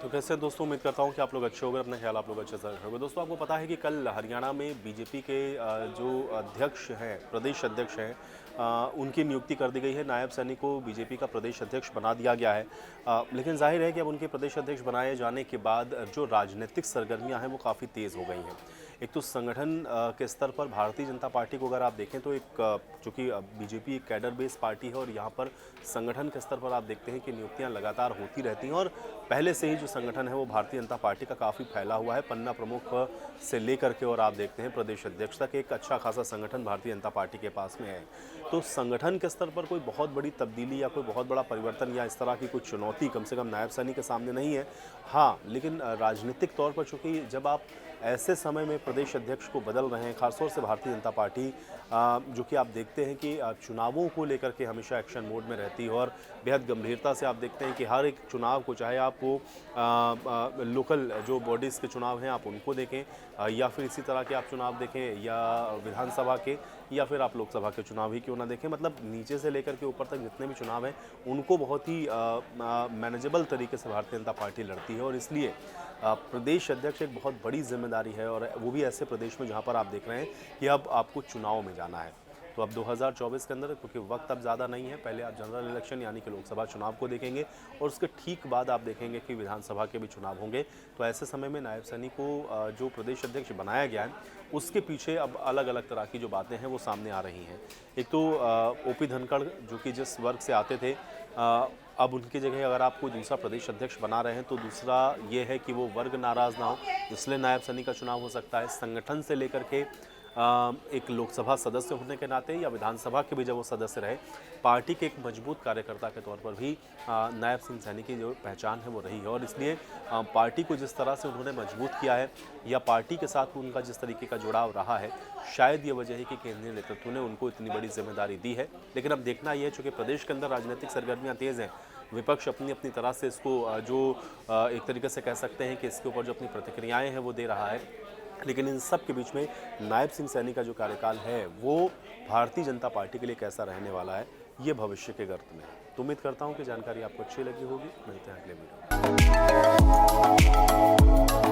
तो कैसे हैं दोस्तों, उम्मीद करता हूँ कि आप लोग अच्छे होंगे, अपना ख्याल आप लोग अच्छे से रखोगे। दोस्तों आपको पता है कि कल हरियाणा में बीजेपी के जो अध्यक्ष हैं, प्रदेश अध्यक्ष हैं, उनकी नियुक्ति कर दी गई है। नायब सैनी को बीजेपी का प्रदेश अध्यक्ष बना दिया गया है। लेकिन जाहिर है कि अब उनके प्रदेश अध्यक्ष बनाए जाने के बाद जो राजनीतिक सरगर्मियां हैं वो काफ़ी तेज़ हो गई हैं। एक तो संगठन के स्तर पर भारतीय जनता पार्टी को अगर आप देखें तो चूँकि बीजेपी एक कैडर बेस्ड पार्टी है और यहाँ पर संगठन के स्तर पर आप देखते हैं कि नियुक्तियां लगातार होती रहती हैं और पहले से ही जो संगठन है वो भारतीय जनता पार्टी का काफ़ी फैला हुआ है। पन्ना प्रमुख से लेकर के और आप देखते हैं प्रदेश अध्यक्ष तक एक अच्छा खासा संगठन भारतीय जनता पार्टी के पास में है। तो संगठन के स्तर पर कोई बहुत बड़ी तब्दीली या कोई बहुत बड़ा परिवर्तन या इस तरह की कुछ चुनौती कम से कम नायब सैनी के सामने नहीं है। हाँ, लेकिन राजनीतिक तौर पर चूँकि जब आप ऐसे समय में प्रदेश अध्यक्ष को बदल रहे हैं, खासतौर से भारतीय जनता पार्टी जो कि आप देखते हैं कि चुनावों को लेकर के हमेशा एक्शन मोड में रहती है और बेहद गंभीरता से आप देखते हैं कि हर एक चुनाव को, चाहे आप वो लोकल जो बॉडीज़ के चुनाव हैं आप उनको देखें या फिर इसी तरह के आप चुनाव देखें या विधानसभा के या फिर आप लोकसभा के चुनाव ही क्यों ना देखें, मतलब नीचे से लेकर के ऊपर तक जितने भी चुनाव हैं उनको बहुत ही मैनेजेबल तरीके से भारतीय जनता पार्टी लड़ती है। और इसलिए प्रदेश अध्यक्ष एक बहुत बड़ी जिम्मेदारी है और वो भी ऐसे प्रदेश में जहाँ पर आप देख रहे हैं कि अब आपको चुनाव में जाना है। तो अब 2024 के अंदर, क्योंकि वक्त अब ज़्यादा नहीं है, पहले आप जनरल इलेक्शन यानी कि लोकसभा चुनाव को देखेंगे और उसके ठीक बाद आप देखेंगे कि विधानसभा के भी चुनाव होंगे। तो ऐसे समय में नायब सैनी को जो प्रदेश अध्यक्ष बनाया गया है उसके पीछे अब अलग अलग तरह की जो बातें हैं वो सामने आ रही हैं। एक तो ओपी धनखड़ जो कि जिस वर्ग से आते थे, अब उनकी जगह अगर आप कोई दूसरा प्रदेश अध्यक्ष बना रहे हैं तो दूसरा ये है कि वो वर्ग नाराज़ ना हो, इसलिए नायब सैनी का चुनाव हो सकता है। संगठन से लेकर के एक लोकसभा सदस्य होने के नाते या विधानसभा के भी जब वो सदस्य रहे, पार्टी के एक मजबूत कार्यकर्ता के तौर पर भी नायब सिंह सैनी की जो पहचान है वो रही है। और इसलिए पार्टी को जिस तरह से उन्होंने मजबूत किया है या पार्टी के साथ उनका जिस तरीके का जुड़ाव रहा है, शायद ये वजह है कि केंद्रीय नेतृत्व ने उनको इतनी बड़ी जिम्मेदारी दी है। लेकिन अब देखना ये है, चूँकि प्रदेश के अंदर राजनीतिक सरगर्मियाँ तेज़ हैं, विपक्ष अपनी अपनी तरह से इसको एक तरीके से कह सकते हैं कि इसके ऊपर जो अपनी प्रतिक्रियाएँ हैं वो दे रहा है। लेकिन इन सब के बीच में नायब सिंह सैनी का जो कार्यकाल है वो भारतीय जनता पार्टी के लिए कैसा रहने वाला है, ये भविष्य के गर्त में है। तो उम्मीद करता हूँ कि जानकारी आपको अच्छी लगी होगी। मिलते हैं अगले वीडियो में।